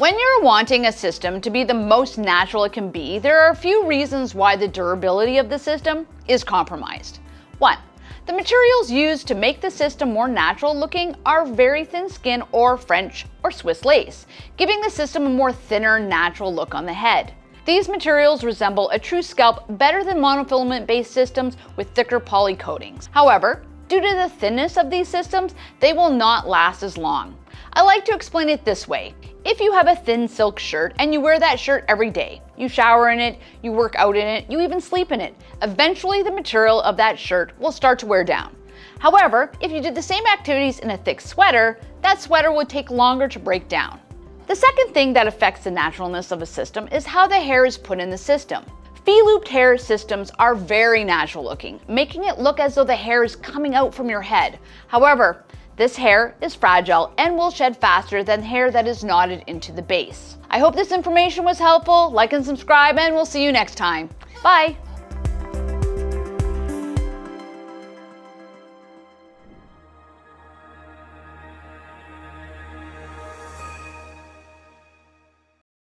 When you're wanting a system to be the most natural it can be, there are a few reasons why the durability of the system is compromised. 1. The materials used to make the system more natural looking are very thin skin or French or Swiss lace, giving the system a more thinner, natural look on the head. These materials resemble a true scalp better than monofilament-based systems with thicker poly coatings. However, due to the thinness of these systems, they will not last as long. I like to explain it this way. If you have a thin silk shirt and you wear that shirt every day, you shower in it, you work out in it, you even sleep in it, eventually the material of that shirt will start to wear down. However, if you did the same activities in a thick sweater, that sweater would take longer to break down. The second thing that affects the naturalness of a system is how the hair is put in the system. V-looped hair systems are very natural looking, making it look as though the hair is coming out from your head. However, this hair is fragile and will shed faster than hair that is knotted into the base. I hope this information was helpful. Like and subscribe, and we'll see you next time. Bye!